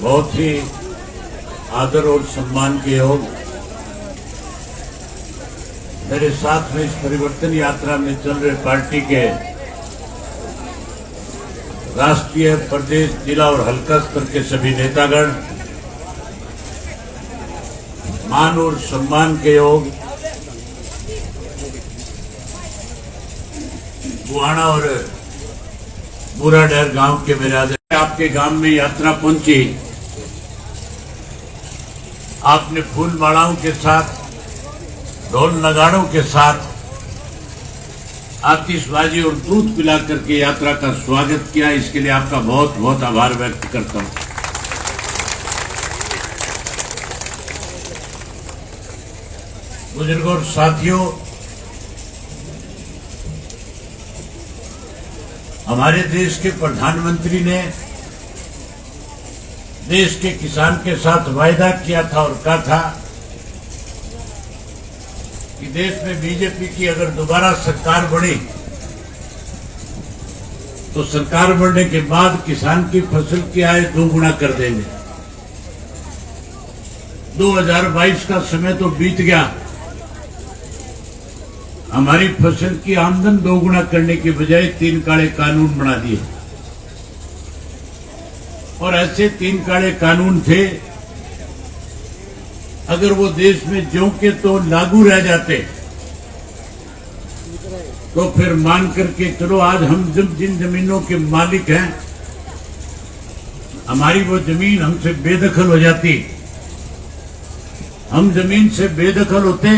बहुत ही आदर और सम्मान के योग मेरे साथ में इस परिवर्तन यात्रा में चल रहे पार्टी के राष्ट्रीय, प्रदेश, जिला और हल्का स्तर के सभी नेतागण, मान और सम्मान के योग बुहाना और बुराडैर गांव के मेरे आदरणीय, आपके गांव में यात्रा पहुंची। आपने फूल मालाओं के साथ, ढोल नगाड़ों के साथ, आतिशबाजी और दूध पिला करके यात्रा का स्वागत किया। इसके लिए आपका बहुत बहुत आभार व्यक्त करता हूं। बुजुर्गों और साथियों, हमारे देश के प्रधानमंत्री ने देश के किसान के साथ वायदा किया था और कहा था कि देश में बीजेपी की अगर दोबारा सरकार बनी तो सरकार बनने के बाद किसान की फसल की आय दोगुना कर देंगे। 2022 का समय तो बीत गया, हमारी फसल की आमदन दोगुना करने के बजाय 3 काले कानून बना दिए। और ऐसे 3 काले कानून थे, अगर वो देश में ज्यों के तो लागू रह जाते तो फिर मान करके चलो, आज हम जिन जमीनों के मालिक हैं, हमारी वो जमीन हमसे बेदखल हो जाती। हम जमीन से बेदखल होते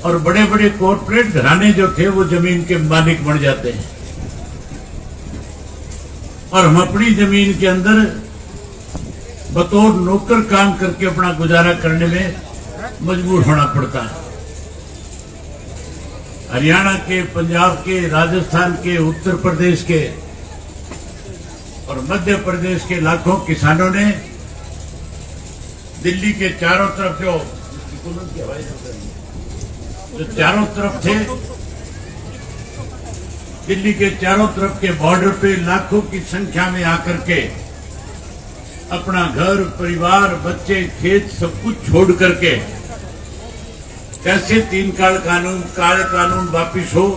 और बड़े बड़े कॉरपोरेट घराने जो थे वो जमीन के मालिक बन जाते हैं और हम अपनी जमीन के अंदर बतौर नौकर काम करके अपना गुजारा करने में मजबूर होना पड़ता है। हरियाणा के, पंजाब के, राजस्थान के, उत्तर प्रदेश के और मध्य प्रदेश के लाखों किसानों ने दिल्ली के चारों तरफ जो चारों तरफ थे, दिल्ली के चारों तरफ के बॉर्डर पे लाखों की संख्या में आकर के अपना घर, परिवार, बच्चे, खेत सब कुछ छोड़ करके कैसे 3 काले कानून वापिस हो,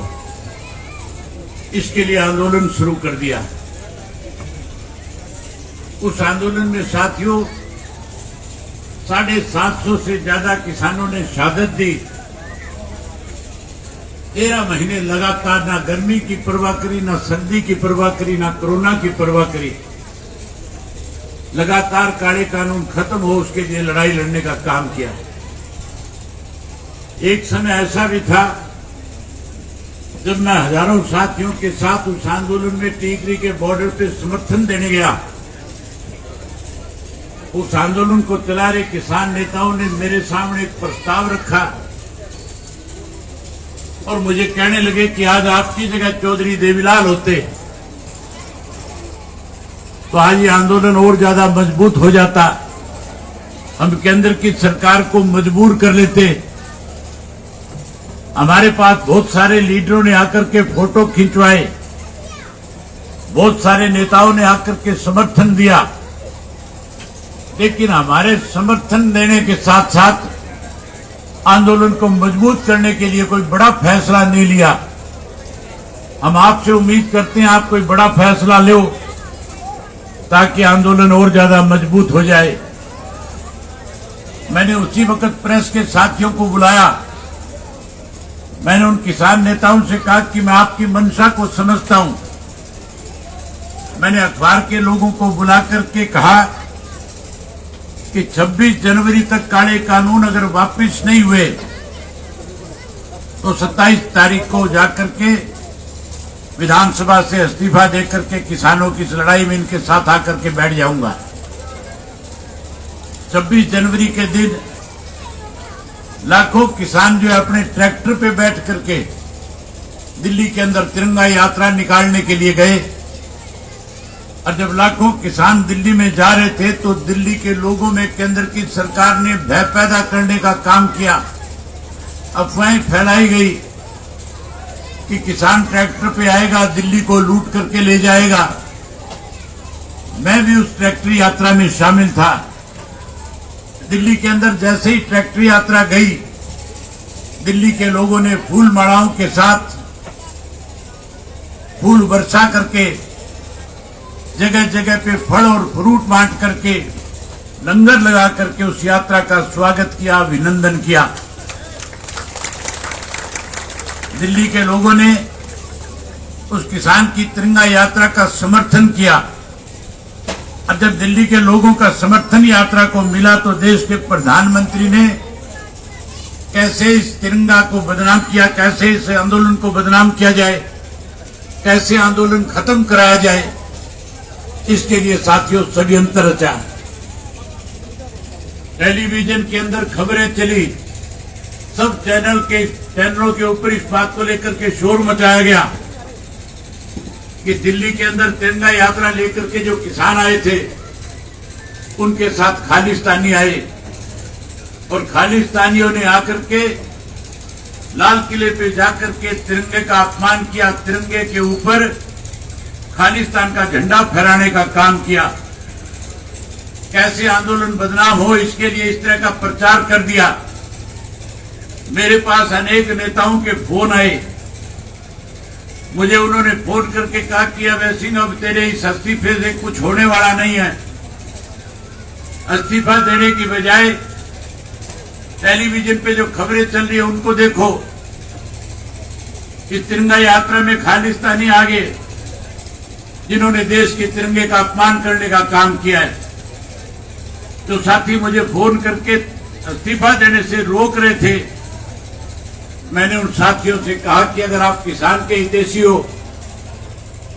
इसके लिए आंदोलन शुरू कर दिया। उस आंदोलन में साथियों 750 से ज्यादा किसानों ने शहादत दी। 13 महीने लगातार ना गर्मी की परवाह करी, ना सर्दी की परवाह करी, ना कोरोना की परवाह करी। लगातार काले कानून खत्म हो उसके लिए लड़ाई लड़ने का काम किया। एक समय ऐसा भी था जब मैं हजारों साथियों के साथ उस आंदोलन में टीकरी के बॉर्डर पे समर्थन देने गया। उस आंदोलन को चला रहे किसान नेताओं ने मेरे सामने एक प्रस्ताव रखा और मुझे कहने लगे कि आज आपकी जगह चौधरी देवीलाल होते तो आज ये आंदोलन और ज्यादा मजबूत हो जाता, हम केंद्र की सरकार को मजबूर कर लेते। हमारे पास बहुत सारे लीडरों ने आकर के फोटो खिंचवाए, बहुत सारे नेताओं ने आकर के समर्थन दिया, लेकिन हमारे समर्थन देने के साथ साथ आंदोलन को मजबूत करने के लिए कोई बड़ा फैसला नहीं लिया। हम आपसे उम्मीद करते हैं आप कोई बड़ा फैसला लो ताकि आंदोलन और ज्यादा मजबूत हो जाए। मैंने उसी वक्त प्रेस के साथियों को बुलाया। मैंने उन किसान नेताओं से कहा कि मैं आपकी मंशा को समझता हूं। मैंने अखबार के लोगों को बुला करके कहा कि 26 जनवरी तक काले कानून अगर वापस नहीं हुए तो 27 तारीख को जाकर के विधानसभा से इस्तीफा देकर के किसानों की इस लड़ाई में इनके साथ आकर के बैठ जाऊंगा। 26 जनवरी के दिन लाखों किसान जो है अपने ट्रैक्टर पे बैठ करके दिल्ली के अंदर तिरंगा यात्रा निकालने के लिए गए और जब लाखों किसान दिल्ली में जा रहे थे तो दिल्ली के लोगों में केंद्र की सरकार ने भय पैदा करने का काम किया। अफवाहें फैलाई गई कि किसान ट्रैक्टर पे आएगा, दिल्ली को लूट करके ले जाएगा। मैं भी उस ट्रैक्टर यात्रा में शामिल था। दिल्ली के अंदर जैसे ही ट्रैक्टर यात्रा गई, दिल्ली के लोगों ने फूल मालाओं के साथ फूल वर्षा करके, जगह जगह पे फल और फ्रूट बांट करके, लंगर लगा करके उस यात्रा का स्वागत किया, अभिनंदन किया। दिल्ली के लोगों ने उस किसान की तिरंगा यात्रा का समर्थन किया। और जब दिल्ली के लोगों का समर्थन यात्रा को मिला तो देश के प्रधानमंत्री ने कैसे इस तिरंगा को बदनाम किया, कैसे इस आंदोलन को बदनाम किया जाए, कैसे आंदोलन खत्म कराया जाए, इसके लिए साथियों षड्यंत्र रचा। टेलीविजन के अंदर खबरें चली, सब चैनलों के ऊपर इस बात को लेकर के शोर मचाया गया कि दिल्ली के अंदर तिरंगा यात्रा लेकर के जो किसान आए थे उनके साथ खालिस्तानी आए और खालिस्तानियों ने आकर के लाल किले पे जाकर के तिरंगे का अपमान किया, तिरंगे के ऊपर खालिस्तान का झंडा फहराने का काम किया। कैसे आंदोलन बदनाम हो, इसके लिए इस तरह का प्रचार कर दिया। मेरे पास अनेक नेताओं के फोन आए, मुझे उन्होंने फोन करके कहा कि अभय सिंह, अब तेरे इस इस्तीफे से कुछ होने वाला नहीं है। इस्तीफा देने की बजाय टेलीविजन पे जो खबरें चल रही है उनको देखो। इस तिरंगा यात्रा में खालिस्तानी आ गए जिन्होंने देश के तिरंगे का अपमान करने का काम किया है। तो साथी मुझे फोन करके इस्तीफा देने से रोक रहे थे। मैंने उन साथियों से कहा कि अगर आप किसान के हितैषी हो,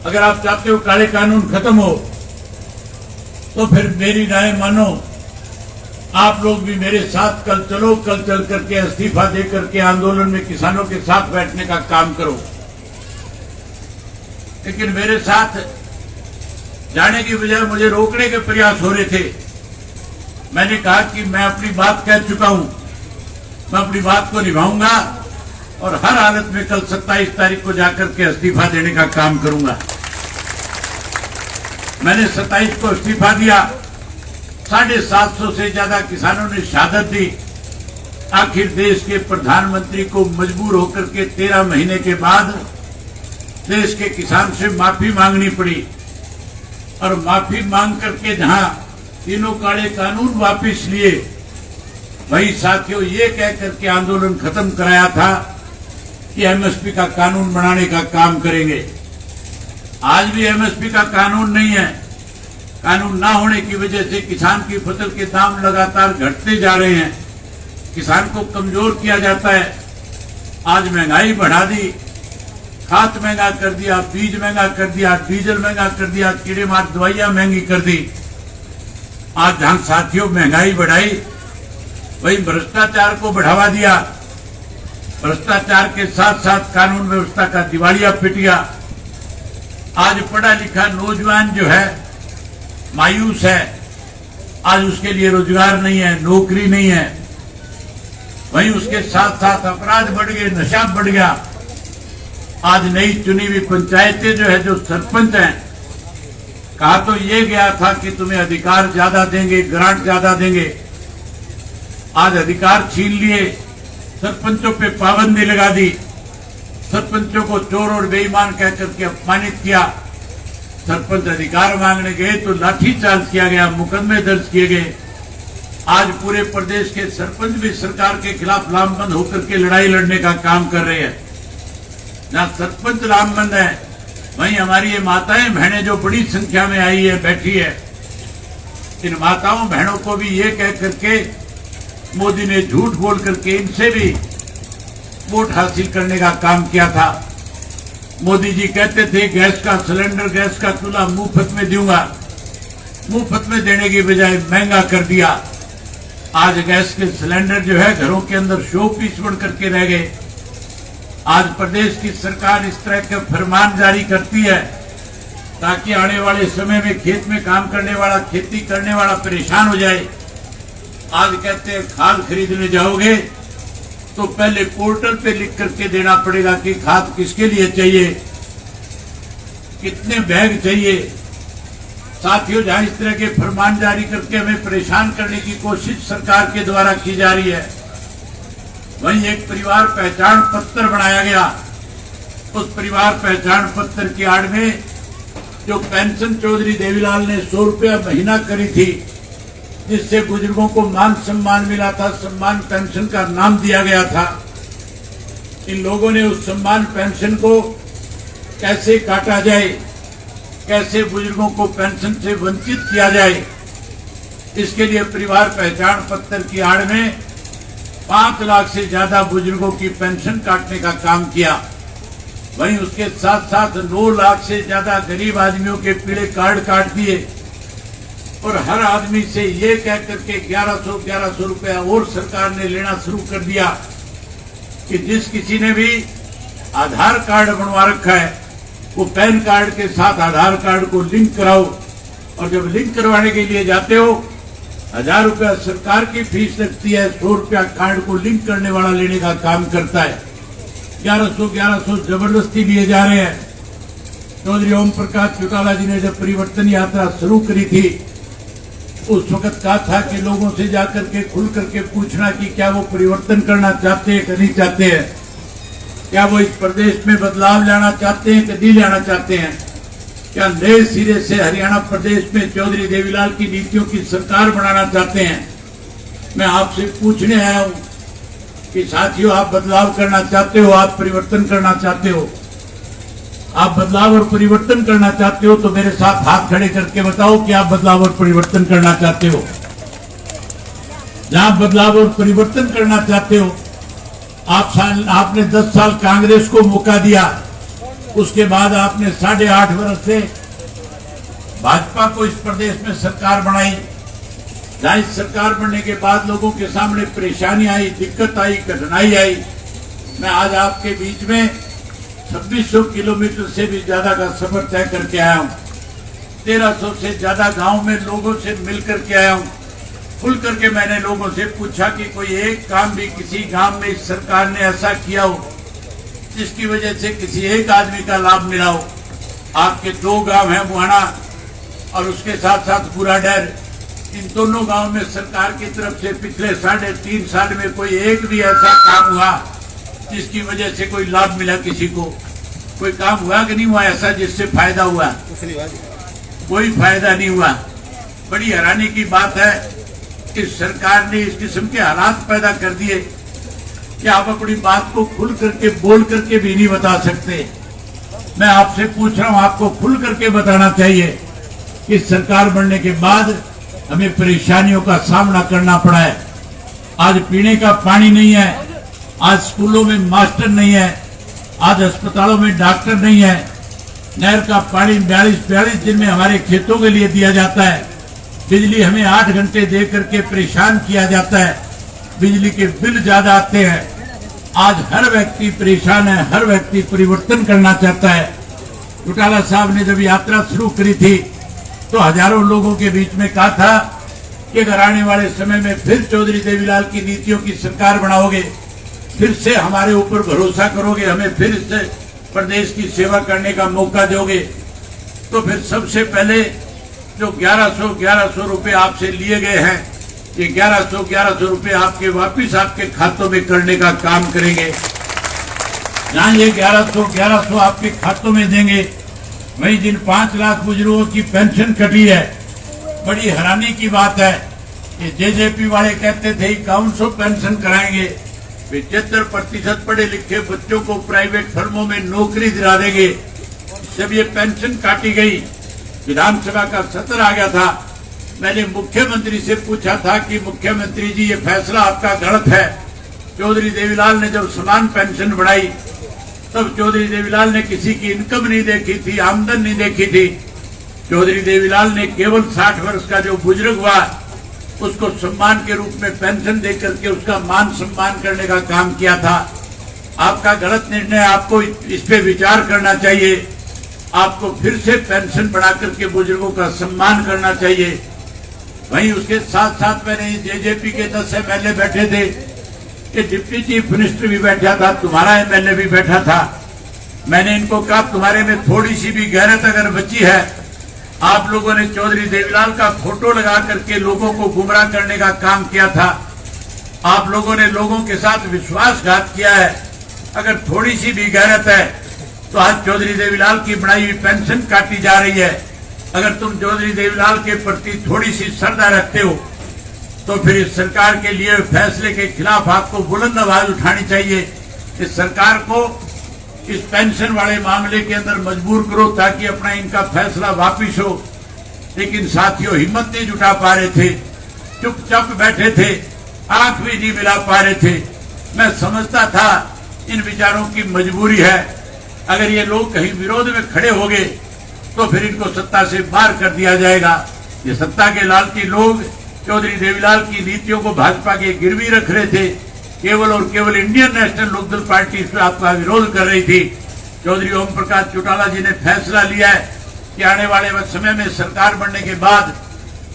अगर आप चाहते हो काले कानून खत्म हो, तो फिर मेरी राय मानो, आप लोग भी मेरे साथ कल चलो, कल चल करके इस्तीफा दे करके आंदोलन में किसानों के साथ बैठने का काम करो। लेकिन मेरे साथ जाने की बजाय मुझे रोकने के प्रयास हो रहे थे। मैंने कहा कि मैं अपनी बात कह चुका हूं, मैं अपनी बात को निभाऊंगा और हर हालत में कल 27 तारीख को जाकर के इस्तीफा देने का काम करूंगा। मैंने 27 को इस्तीफा दिया। 750 से ज्यादा किसानों ने शहादत दी। आखिर देश के प्रधानमंत्री को मजबूर होकर के 13 महीने के बाद देश के किसान से माफी मांगनी पड़ी और माफी मांग करके जहां तीनों काले कानून वापिस लिए, वही साथियों ये कह करके आंदोलन खत्म कराया था कि एमएसपी का कानून बनाने का काम करेंगे। आज भी एमएसपी का कानून नहीं है। कानून ना होने की वजह से किसान की फसल के दाम लगातार घटते जा रहे हैं, किसान को कमजोर किया जाता है। आज महंगाई बढ़ा दी, खाद महंगा कर दिया, बीज महंगा कर दिया, डीजल महंगा कर दिया, कीड़े मार दवाइयां महंगी कर दी। आज जहां साथियों महंगाई बढ़ाई, वही भ्रष्टाचार को बढ़ावा दिया। भ्रष्टाचार के साथ साथ कानून व्यवस्था का दिवालिया पिट गया। आज पढ़ा लिखा नौजवान जो है मायूस है। आज उसके लिए रोजगार नहीं है, नौकरी नहीं है। वहीं उसके साथ साथ अपराध बढ़ गए, नशा बढ़ गया। आज नई चुनी हुई पंचायतें जो है, जो सरपंच हैं, कहा तो ये गया था कि तुम्हें अधिकार ज्यादा देंगे, ग्रांट ज्यादा देंगे। आज अधिकार छीन लिए, सरपंचों पे पाबंदी लगा दी, सरपंचों को चोर और बेईमान कह करके अपमानित किया। सरपंच अधिकार मांगने गए तो लाठीचार्ज किया गया, मुकदमे दर्ज किए गए। आज पूरे प्रदेश के सरपंच भी सरकार के खिलाफ लामबंद होकर के लड़ाई लड़ने का काम कर रहे हैं। जहां सरपंच लामबंद है, वहीं हमारी ये माताएं बहनें जो बड़ी संख्या में आई है, बैठी है, इन माताओं बहनों को भी ये कह करके मोदी ने झूठ बोल करके इनसे भी वोट हासिल करने का काम किया था। मोदी जी कहते थे गैस का सिलेंडर, गैस का चूल्हा मुफ्त में दूंगा। मुफ्त में देने की बजाय महंगा कर दिया। आज गैस के सिलेंडर जो है घरों के अंदर शो पीस बन करके रह गए। आज प्रदेश की सरकार इस तरह के फरमान जारी करती है ताकि आने वाले समय में खेत में काम करने वाला, खेती करने वाला परेशान हो जाए। आज कहते हैं खाद खरीदने जाओगे तो पहले पोर्टल पे लिख करके देना पड़ेगा कि खाद किसके लिए चाहिए, कितने बैग चाहिए। साथियों, जहां इस तरह के फरमान जारी करके हमें परेशान करने की कोशिश सरकार के द्वारा की जा रही है, वहीं एक परिवार पहचान पत्र बनाया गया। उस परिवार पहचान पत्र की आड़ में जो पेंशन चौधरी देवीलाल ने 100 रुपया महीना करी थी, जिससे बुजुर्गों को मान सम्मान मिला था, सम्मान पेंशन का नाम दिया गया था, इन लोगों ने उस सम्मान पेंशन को कैसे काटा जाए, कैसे बुजुर्गों को पेंशन से वंचित किया जाए, इसके लिए परिवार पहचान पत्र की आड़ में 5 लाख से ज्यादा बुजुर्गों की पेंशन काटने का काम किया। वहीं उसके साथ साथ 9 लाख से ज्यादा गरीब आदमियों के पीले कार्ड काट दिए और हर आदमी से ये कह करके 1100 रुपया और सरकार ने लेना शुरू कर दिया कि जिस किसी ने भी आधार कार्ड बनवा रखा है वो पैन कार्ड के साथ आधार कार्ड को लिंक कराओ, और जब लिंक करवाने के लिए जाते हो 1000 रुपया सरकार की फीस लगती है, 100 रुपया कार्ड को लिंक करने वाला लेने का काम करता है। 1100 जबरदस्ती लिए जा रहे हैं। चौधरी ओम प्रकाश चौटाला जी ने जब परिवर्तन यात्रा शुरू करी थी, उस वक्त कहा था कि लोगों से जाकर के खुल करके पूछना कि क्या वो परिवर्तन करना चाहते हैं कि नहीं चाहते हैं, क्या वो इस प्रदेश में बदलाव लाना चाहते हैं कि नहीं लाना चाहते हैं, क्या नए सिरे से हरियाणा प्रदेश में चौधरी देवीलाल की नीतियों की सरकार बनाना चाहते हैं। मैं आपसे पूछने आया हूं कि साथियों, आप बदलाव करना चाहते हो, आप परिवर्तन करना चाहते हो, आप बदलाव और परिवर्तन करना चाहते हो तो मेरे साथ हाथ खड़े करके बताओ कि आप बदलाव और परिवर्तन करना चाहते हो। जहां बदलाव और परिवर्तन करना चाहते हो, आपने 10 साल कांग्रेस को मौका दिया, उसके बाद आपने 8.5 वर्ष से भाजपा को इस प्रदेश में सरकार बनाई। जहां इस सरकार बनने के बाद लोगों के सामने परेशानी आई, दिक्कत आई, कठिनाई आई, मैं आज आपके बीच में 2600 किलोमीटर से भी ज्यादा का सफर तय करके आया हूं। 1300 से ज्यादा गांव में लोगों से मिलकर के आया हूं। खुल करके मैंने लोगों से पूछा कि कोई एक काम भी किसी गांव में इस सरकार ने ऐसा किया हो जिसकी वजह से किसी एक आदमी का लाभ मिला हो। आपके 2 गांव हैं, मुहाना और उसके साथ साथ बुराडैर, इन दोनों गांव में सरकार की तरफ से पिछले 3.5 साल में कोई एक भी ऐसा काम हुआ जिसकी वजह से कोई लाभ मिला, किसी को कोई काम हुआ कि नहीं हुआ ऐसा जिससे फायदा हुआ? कोई फायदा नहीं हुआ। बड़ी हैरानी की बात है कि सरकार ने इस किस्म के हालात पैदा कर दिए कि आप अपनी बात को खुल करके बोल करके भी नहीं बता सकते। मैं आपसे पूछ रहा हूं, आपको खुल करके बताना चाहिए कि सरकार बनने के बाद हमें परेशानियों का सामना करना पड़ा है। आज पीने का पानी नहीं है, आज स्कूलों में मास्टर नहीं है, आज अस्पतालों में डॉक्टर नहीं है, नहर का पानी 42 दिन में हमारे खेतों के लिए दिया जाता है, बिजली हमें 8 घंटे दे करके परेशान किया जाता है, बिजली के बिल ज्यादा आते हैं। आज हर व्यक्ति परेशान है, हर व्यक्ति परिवर्तन करना चाहता है। चौटाला साहब ने जब यात्रा शुरू करी थी तो हजारों लोगों के बीच में कहा था कि अगर आने वाले समय में फिर चौधरी देवीलाल की नीतियों की सरकार बनाओगे, फिर से हमारे ऊपर भरोसा करोगे, हमें फिर से प्रदेश की सेवा करने का मौका दोगे, तो फिर सबसे पहले जो 1100 रुपए आपसे लिए गए हैं, ये 1100 रुपए आपके वापिस आपके खातों में करने का काम करेंगे। जहां ये 1100 आपके खातों में देंगे, वही जिन 5 लाख बुजुर्गों की पेंशन कटी है, बड़ी हैरानी की बात है कि जेजेपी वाले कहते थे 5100 पेंशन कराएंगे, 75% पढ़े लिखे बच्चों को प्राइवेट फर्मों में नौकरी दिला देंगे। जब ये पेंशन काटी गई, विधानसभा का सत्र आ गया था, मैंने मुख्यमंत्री से पूछा था कि मुख्यमंत्री जी ये फैसला आपका गलत है। चौधरी देवीलाल ने जब समान पेंशन बढ़ाई तब चौधरी देवीलाल ने किसी की इनकम नहीं देखी थी, आमदन नहीं देखी थी। चौधरी देवीलाल ने केवल 60 वर्ष का जो बुजुर्ग हुआ उसको सम्मान के रूप में पेंशन देकर के उसका मान सम्मान करने का काम किया था। आपका गलत निर्णय, आपको इस पे विचार करना चाहिए। आपको फिर से पेंशन बढ़ा करके बुजुर्गों का सम्मान करना चाहिए। वहीं उसके साथ साथ मैंने जेजेपी के 10 MLA बैठे थे, कि डिप्टी चीफ मिनिस्टर भी बैठा था, तुम्हारा MLA भी बैठा था। मैंने इनको कहा तुम्हारे में थोड़ी सी भी गैरत अगर बची है आप लोगों ने चौधरी देवीलाल का फोटो लगा करके लोगों को गुमराह करने का काम किया था। आप लोगों ने लोगों के साथ विश्वासघात किया है। अगर थोड़ी सी भी गैरत है तो आज चौधरी देवीलाल की बढ़ाई हुई पेंशन काटी जा रही है। अगर तुम चौधरी देवीलाल के प्रति थोड़ी सी श्रद्धा रखते हो तो फिर इस सरकार के लिए फैसले के खिलाफ आपको बुलंद आवाज उठानी चाहिए। इस सरकार को इस पेंशन वाले मामले के अंदर मजबूर करो ताकि अपना इनका फैसला वापिस हो। लेकिन साथियों हिम्मत नहीं जुटा पा रहे थे, चुपचाप बैठे थे, आंख भी नहीं मिला पा रहे थे। मैं समझता था इन विचारों की मजबूरी है। अगर ये लोग कहीं विरोध में खड़े हो गए तो फिर इनको सत्ता से बाहर कर दिया जाएगा। ये सत्ता के लालची लोग चौधरी देवीलाल की नीतियों को भाजपा के गिरवी रख रहे थे। केवल और केवल इंडियन नेशनल लोकदल पार्टी इस पर आपका विरोध कर रही थी। चौधरी ओम प्रकाश चौटाला जी ने फैसला लिया है कि आने वाले समय में सरकार बनने के बाद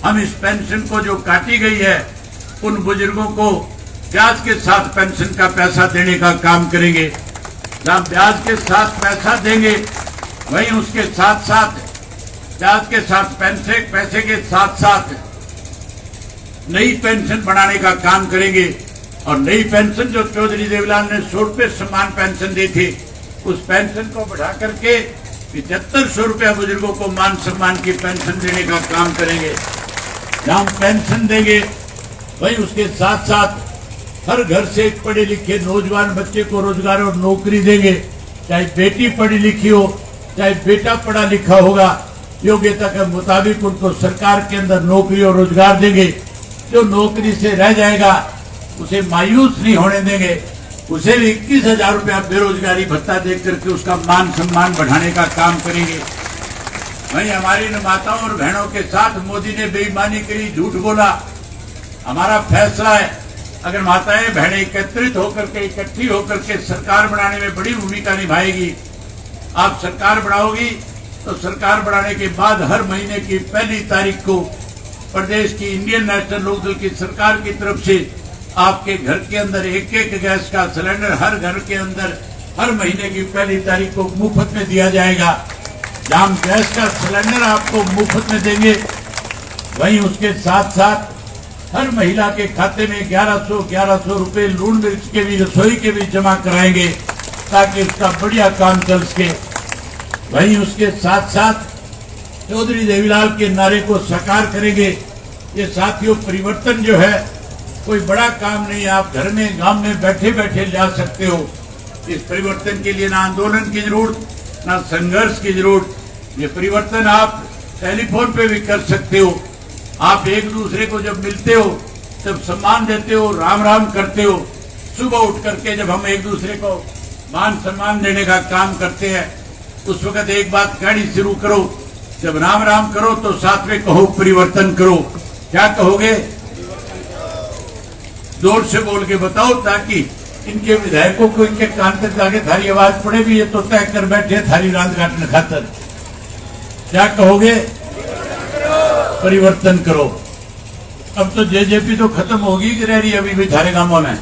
हम इस पेंशन को जो काटी गई है उन बुजुर्गों को ब्याज के साथ पेंशन का पैसा देने का काम करेंगे। जहां ब्याज के साथ पैसा देंगे वहीं उसके साथ साथ ब्याज के साथ पैसे के साथ साथ नई पेंशन बनाने का काम करेंगे। और नई पेंशन जो चौधरी देवीलाल ने 100 रुपये सम्मान पेंशन दी थी उस पेंशन को बढ़ा करके 7500 रुपया बुजुर्गों को मान सम्मान की पेंशन देने का काम करेंगे। जहां पेंशन देंगे वहीं उसके साथ साथ हर घर से एक पढ़े लिखे नौजवान बच्चे को रोजगार और नौकरी देंगे। चाहे बेटी पढ़ी लिखी हो चाहे बेटा पढ़ा लिखा होगा, योग्यता के मुताबिक उनको सरकार के अंदर नौकरी और रोजगार देंगे। जो नौकरी से रह जाएगा उसे मायूस नहीं होने देंगे। उसे भी 21,000 रुपया बेरोजगारी भत्ता देकर करके उसका मान सम्मान बढ़ाने का काम करेंगे। वहीं हमारी माताओं और बहनों के साथ मोदी ने बेईमानी करी, झूठ बोला। हमारा फैसला है अगर माताएं बहनें एकत्रित होकर के इकट्ठी होकर के सरकार बनाने में बड़ी भूमिका निभाएगी। आप सरकार बनाओगी तो सरकार बनाने के बाद हर महीने की पहली तारीख को प्रदेश की इंडियन नेशनल लोकदल की सरकार की तरफ से आपके घर के अंदर एक गैस का सिलेंडर हर घर के अंदर हर महीने की पहली तारीख को मुफ्त में दिया जाएगा। जहां गैस का सिलेंडर आपको मुफ्त में देंगे वहीं उसके साथ साथ हर महिला के खाते में 1100 रुपए लून मिर्च के भी रसोई के भी जमा कराएंगे ताकि उसका बढ़िया काम चल सके। वहीं उसके साथ साथ चौधरी देवीलाल के नारे को साकार करेंगे। ये साथियों परिवर्तन जो है कोई बड़ा काम नहीं है, आप घर में गांव में बैठे बैठे ला सकते हो। इस परिवर्तन के लिए ना आंदोलन की जरूरत ना संघर्ष की जरूरत। ये परिवर्तन आप टेलीफोन पे भी कर सकते हो। आप एक दूसरे को जब मिलते हो तब सम्मान देते हो, राम राम करते हो। सुबह उठ करके जब हम एक दूसरे को मान सम्मान देने का काम करते हैं उस वक्त एक बात कहनी शुरू करो, जब राम राम करो तो साथ में कहो परिवर्तन करो। क्या कहोगे? जोर से बोल के बताओ ताकि इनके विधायकों को इनके कान तक जाके थारी आवाज पड़े भी। ये तो तय कर बैठे थारी रात काटने खातर। क्या कहोगे? परिवर्तन करो। अब तो जेजेपी तो खत्म होगी कि रह रही अभी भी थारे गांवों में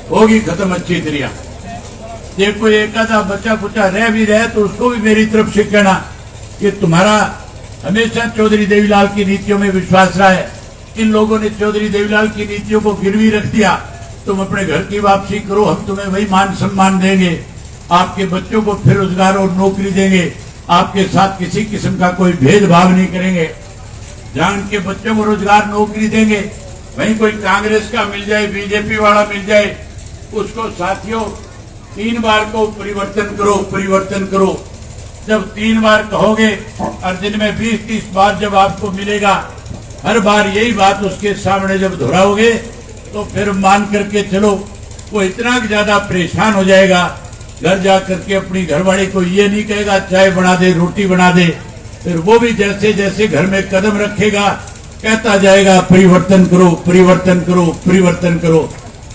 होगी खत्म अच्छी तरह। ये कोई एक आधा बच्चा कुचा रह भी रहे तो उसको भी मेरी तरफ से कहना कि तुम्हारा हमेशा चौधरी देवीलाल की नीतियों में विश्वास रहा है। इन लोगों ने चौधरी देवीलाल की नीतियों को गिरवी रख दिया। तुम अपने घर की वापसी करो, हम तुम्हें वही मान सम्मान देंगे। आपके बच्चों को फिर रोजगार और नौकरी देंगे। आपके साथ किसी किस्म का कोई भेदभाव नहीं करेंगे। जहां उनके बच्चों को रोजगार नौकरी देंगे वहीं कोई कांग्रेस का मिल जाए, बीजेपी वाला मिल जाए, उसको साथियों 3 बार को परिवर्तन करो, परिवर्तन करो। जब 3 बार कहोगे और दिन में 20-30 बार जब आपको मिलेगा, हर बार यही बात उसके सामने जब दोहराओगे तो फिर मान करके चलो वो इतना ज्यादा परेशान हो जाएगा। घर जा करके अपनी घरवाली को ये नहीं कहेगा चाय बना दे, रोटी बना दे। फिर वो भी जैसे जैसे घर में कदम रखेगा कहता जाएगा परिवर्तन करो, परिवर्तन करो, परिवर्तन करो।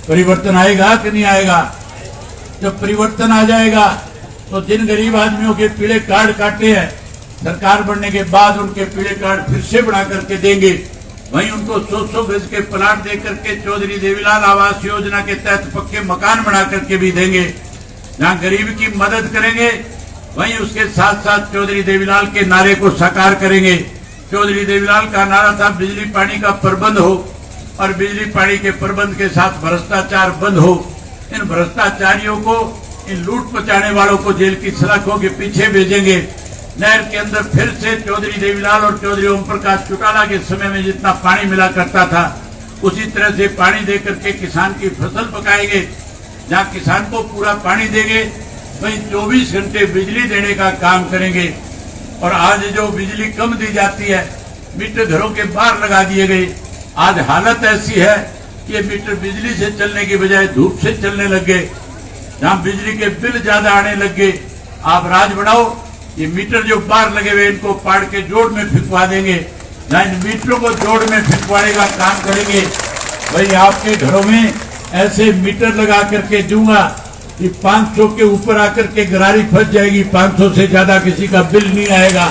परिवर्तन आएगा कि नहीं आएगा? जब परिवर्तन आ जाएगा तो जिन गरीब आदमियों के पीले कार्ड काटे हैं सरकार बनने के बाद उनके पीले कार्ड फिर से बना करके देंगे। वहीं उनको 100 गज के प्लाट दे करके चौधरी देवीलाल आवास योजना के तहत पक्के मकान बना करके भी देंगे। जहां गरीब की मदद करेंगे वहीं उसके साथ साथ चौधरी देवीलाल के नारे को साकार करेंगे। चौधरी देवीलाल का नारा था बिजली पानी का प्रबंध हो और बिजली पानी के प्रबंध के साथ भ्रष्टाचार बंद हो। इन भ्रष्टाचारियों को, इन लूट मचाने वालों को जेल की सलाखों के पीछे भेजेंगे। नहर के अंदर फिर से चौधरी देवीलाल और चौधरी ओम प्रकाश चौटाला के समय में जितना पानी मिला करता था उसी तरह से पानी दे करके किसान की फसल पकाएंगे। जहां किसान को पूरा पानी देंगे वहीं 24 घंटे बिजली देने का काम करेंगे। और आज जो बिजली कम दी जाती है, मीटर घरों के बाहर लगा दिए गए। आज हालत ऐसी है कि ये मीटर बिजली से चलने की बजाय धूप से चलने लग गए। जहां बिजली के बिल ज्यादा आने लग गए। आप राज बढ़ाओ, ये मीटर जो बाहर लगे हुए इनको पाड़ के जोड़ में फिकवा देंगे। जहां इन मीटरों को जोड़ में फिकवाने का काम करेंगे, वही आपके घरों में ऐसे मीटर लगा करके दूंगा कि 500 के ऊपर आकर के गरारी फंस जाएगी। 500 से ज्यादा किसी का बिल नहीं आएगा।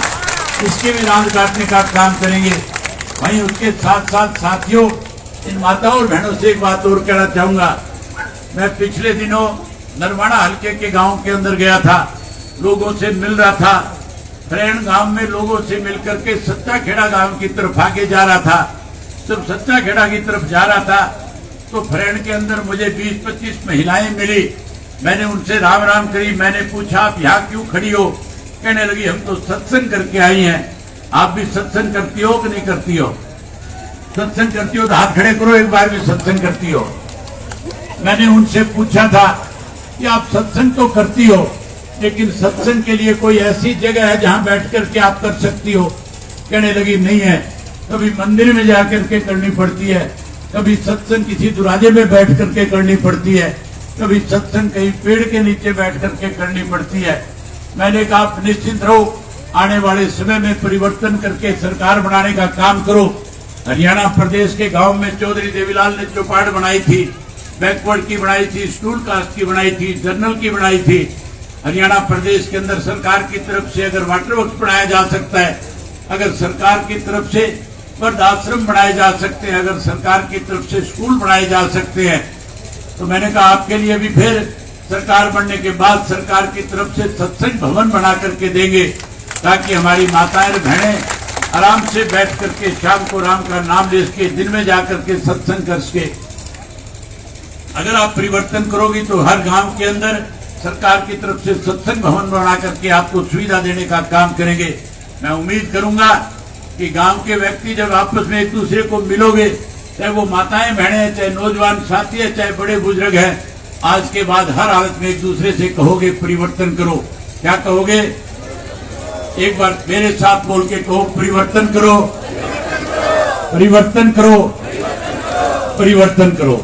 इसके भी रांद काटने का काम करेंगे। वहीं उसके साथ साथ साथियों, इन माताओं और बहनों से एक बात और कहना चाहूंगा। मैं पिछले दिनों नरवाड़ा हल्के के गांव के अंदर गया था, लोगों से मिल रहा था। फरेण गांव में लोगों से मिलकर के सच्चा खेड़ा गांव की तरफ आगे जा रहा था। जब सच्चा खेड़ा की तरफ जा रहा था तो फरेण के अंदर मुझे 20-25 महिलाएं मिली। मैंने उनसे राम राम करी। मैंने पूछा आप यहाँ क्यों खड़ी हो? कहने लगी हम तो सत्संग करके आई हैं। आप भी सत्संग करती हो कि नहीं करती हो? सत्संग करती हो तो हाथ खड़े करो, एक बार भी सत्संग करती हो। मैंने उनसे पूछा था कि आप सत्संग तो करती हो लेकिन सत्संग के लिए कोई ऐसी जगह है जहां बैठ करके आप कर सकती हो? कहने लगी नहीं है। कभी मंदिर में जाकर के करनी पड़ती है, कभी सत्संग किसी दुराजे में बैठ करके करनी पड़ती है, कभी सत्संग कहीं पेड़ के नीचे बैठ करके करनी पड़ती है। मैंने कहा आप निश्चिंत रहो, आने वाले समय में परिवर्तन करके सरकार बनाने का काम करो। हरियाणा प्रदेश के गांव में चौधरी देवीलाल ने चौपाड़ बनाई थी, बैकवर्ड की बनाई थी, स्टूल कास्ट की बनाई थी, जर्नल की बनाई थी। हरियाणा प्रदेश के अंदर सरकार की तरफ से अगर वाटर वर्क्स बनाया जा सकता है, अगर सरकार की तरफ से वृद्ध आश्रम बनाए जा सकते हैं, अगर सरकार की तरफ से स्कूल बनाए जा सकते हैं, तो मैंने कहा आपके लिए भी फिर सरकार बनने के बाद सरकार की तरफ से सत्संग भवन बना करके देंगे ताकि हमारी माताएं बहनें आराम से बैठ करके शाम को राम का नाम ले सके, दिन में जाकर के सत्संग कर सके। अगर आप परिवर्तन करोगी तो हर गांव के अंदर सरकार की तरफ से सत्संग भवन बना करके आपको सुविधा देने का काम करेंगे। मैं उम्मीद करूंगा कि गांव के व्यक्ति जब आपस में एक दूसरे को मिलोगे, चाहे वो माताएं बहनें हैं, चाहे नौजवान साथी है, चाहे बड़े बुजुर्ग हैं, आज के बाद हर हालत में एक दूसरे से कहोगे परिवर्तन करो। क्या कहोगे? एक बार मेरे साथ बोल के कहो, परिवर्तन करो, परिवर्तन करो, परिवर्तन करो।